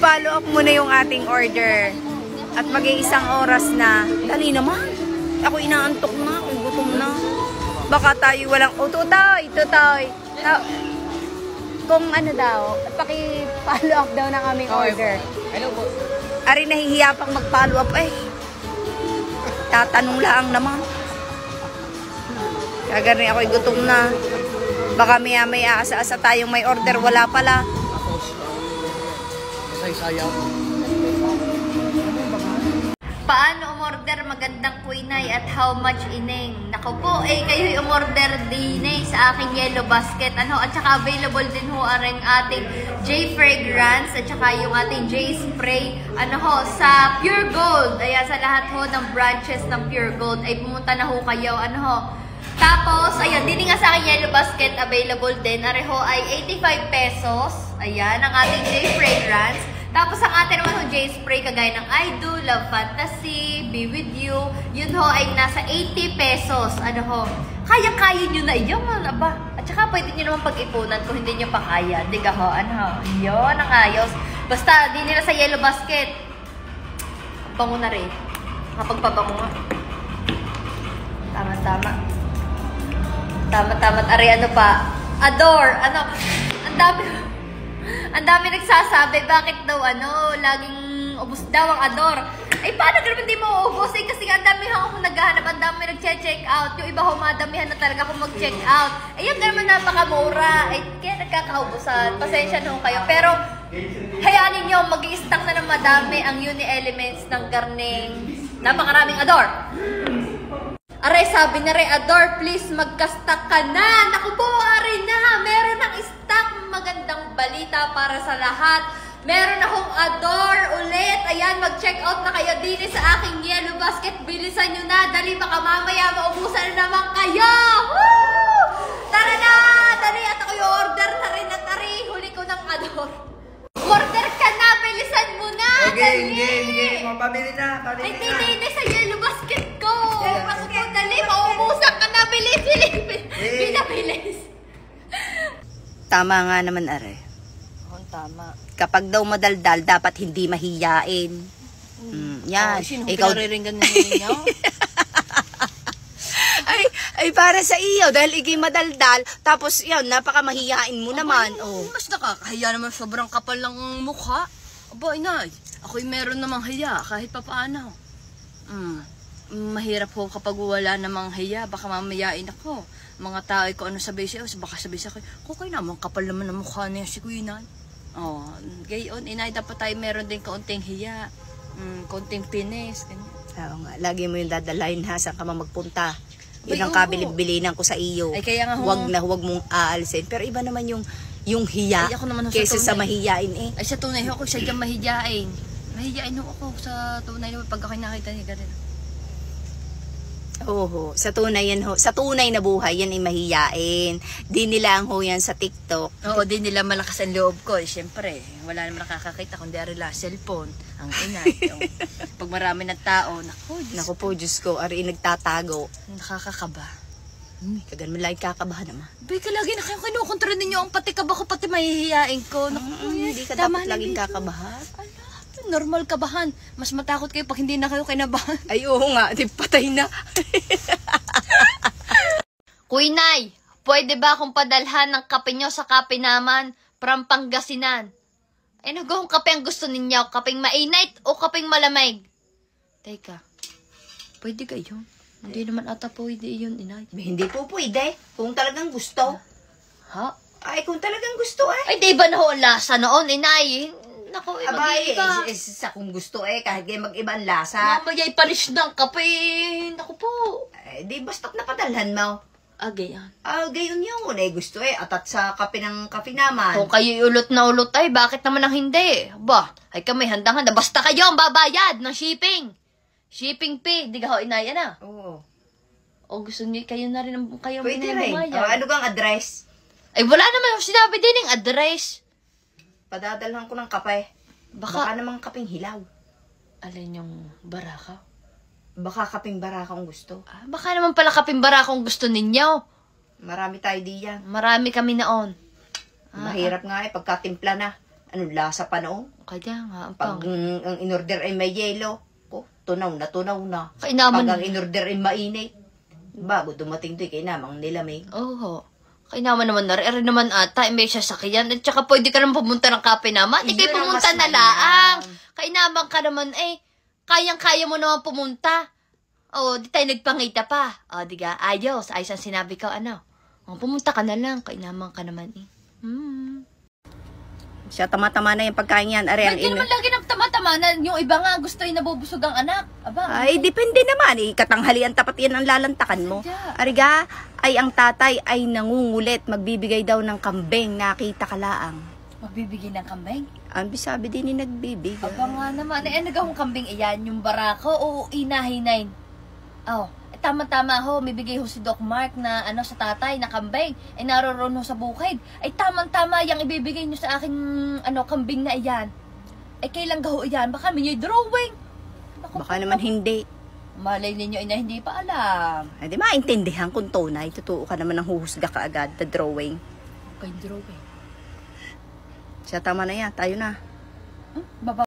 I-follow up muna yung ating order. At mag-iisang oras na. Dali naman. Ako inaantok na. Ako gutom na. Baka tayo walang... Oh, tutoy. Kung ano daw, paki-follow up daw ng aming order. Hello po. Ari, nahihiya pang mag-follow up eh. Tatanong lang naman. Kaya rin ako'y gutom na. Baka maya-maya asa-asa tayong may order. Wala pala. Masay-sayaw. Paano umorder magandang kuinay at how much ineng? Naku po, kayo'y umorder din sa aking yellow basket. At saka available din ho ang ating J Fragrance at saka yung ating J Spray. Sa Pure Gold. Ayan, sa lahat ho ng branches ng Pure Gold ay pumunta na ho kayo. Tapos, ayan, din nga sa aking yellow basket available din. Areho ay 85 pesos. Ayan, ang ating J Fragrance. Tapos ang atin naman J Spray kagaya ng I Do, Love Fantasy, Be With You, yun ho ay nasa 80 pesos. Kaya-kaya nyo na yun, ba? At saka pwede nyo naman pag-ipunan kung hindi nyo pa kaya. Diga ho, yun ang ayos. Basta, di nila sa yellow basket. Bango na rin. Kapagpabango nga. Tama-tama. Tama-tama. Ari, pa? Adore. Ang dami nagsasabi, bakit daw laging ubos daw ang Adore. Paano naman di mo ubos? Kasi ang dami akong naghahanap, ang dami nag-check out. Yung iba humadamihan na talaga kung mag-check out. Yung naman napakamura. Kaya nagkakaubusan. Pasensya nung kayo. Pero, hayaan ninyo, mag-i-stock na ng madami ang uni-elements ng garning. Napakaraming Adore. Aray, sabi na rin, Adore, please magka-stock ka na. Naku po, aray na. Meron ng stock. Magandang balita para sa lahat. Meron akong Adore ulit. Ayan, mag-check out na kayo din sa aking yellow basket. Bilisan nyo na. Dali, baka mamaya maubusan na naman kayo. Woo! Tara na! Dali, at ako yung order na rin na tari. Huli ko ng Adore. Order ka na. Bilisan mo na. Okay. Mapabili na. Hindi sa yellow basket ko. Ako po, dali. Maubusan ka na. Bilis. Tama nga naman, Are. Tama. Kapag daw madaldal, dapat hindi mahiyain. Yan. Ikaw nariringgan ninyo? ay, para sa iyo. Dahil ikay madaldal, tapos yan, napakamahiyain mo naman. Mas nakakahiya naman, sobrang kapal lang ang mukha. Aba, inay, ako'y meron namang hiya, kahit pa paano. Mahirap po kapag wala namang hiya, baka mamayain ako. Mga tao ko ano sabi siya, baka sabi siya, kukay naman, kapal naman ang mukha niya si Kuya. Gayon, inay, dapat tayo meron din kaunting hiya, kaunting pinis, ganyan. Oo nga, lagi mo yung dadalahin ha, saan ka magpunta. Yun ang kabilib-bilinan ko sa iyo. Ay, kaya nga huwag mong aalisin. Pero iba naman yung hiya, kaysa sa mahiyain Ay, sa tunay ako, siya dyan mahiyain. Mahiyain ako sa tunay na pag ako'y nakita niya ganun. Oo, sa tunay yan ho. Sa tunay na buhay, yan ay mahiyain. Di nila ang ho yan sa TikTok. Oo, di nila malakas ang loob ko. Siyempre, wala naman nakakakita kundi arila, cellphone, ang inay. Pag marami ng tao, naku po, Diyos ko, ari nagtatago. Nakakakaba. Kagan mo lagi kakabahan naman. Beka, lagi na kayong kinukontra ninyo ang pati kaba ko, pati mahihiyain ko. Hindi ka dapat laging kakabahan. Normal kabahan. Mas matakot kayo pag hindi na kayo kinabahan. Ay, oo nga. Di patay na. Kuinay, pwede ba akong padalhan ng kape nyo sa kape naman from Pangasinan? Nagawang kape ang gusto ninyo? Kapeng mainit o kapeng malamig? Teka, pwede kayo? Hindi naman ata pwede yun, inay. Hindi po pwede. Kung talagang gusto. Ha? Ay, kung talagang gusto Ay, di ba na ho ang lasa noon, inay? Naku, mag-iiba. Sa kung gusto kahit kayo mag-iba ang lasa. Mamaya ipanis ng kape. Naku po. Di basta't napadalhan mo. Gayan. Gayon yun. Gusto atat sa kape ng kape naman. Kung kayo ulot na ulot bakit naman ang hindi? Ba, ay kami handang-handa. Basta kayo ang babayad ng shipping. Shipping fee. Di ka ho, inaya na. Oo. O gusto niyo, kayo na rin kayo pwede rin. Ano kang address? Ay, wala naman sinabi din yung address. Padadalhan ko ng kape. Baka namang kaping hilaw. Alin yung baraka? Baka kaping baraka ang gusto. Baka naman pala kaping baraka ang gusto ninyo. Marami tayo diyan. Marami kami naon. Mahirap nga pagkatimpla na. Anong lasa pa noon? Kaya nga, ang Pag pangit. ang in-order ay may yelo, tunaw na. Kainaman. Pag ang in-order ay mainit, bago dumating do'y kainamang nilamig. Oo. Kainaman naman na rin naman ata, may sasakyan. At saka pwede ka naman pumunta ng kape naman. Hindi Yun kayo ang pumunta mas na mainam. laang. Kainaman ka naman kayang-kaya mo naman pumunta. O, di tayo nagpangita pa. O, di ka, ayos ang sinabi ko, pumunta ka na lang. Kainaman ka naman Siya tama-tama na yung pagkain yan. Are, Ba't di naman lagi ng tama-tama na yung iba nga gusto yung nabubusog ang anak? Aba, Ay, depende naman. Katanghalian tapat yan ang lalantakan mo. Sadya. Ariga, ay ang tatay ay nangungulit. Magbibigay daw ng kambing. Nakita ka laang. magbibigay ng kambing? Ang sabi din ni nagbibigay. Aba nga naman, nagawang kambing iyan, yung barako o inahinain? Oh, tama-tama ho, may bigay ho si Doc Mark na sa tatay na kambing, naroon ho sa bukid. Ay tamang-tama yung ibibigay nyo sa aking kambing na iyan. Ay kailan gaho iyan? Baka may drawing. Naku, Baka naman hindi. malay ninyo na hindi pa alam. Ay, di maintindihan kung tunay. Totoo ka naman ng huhusga ka agad. The drawing. Kay drawing. Siya tama na yan. Tayo na. Baba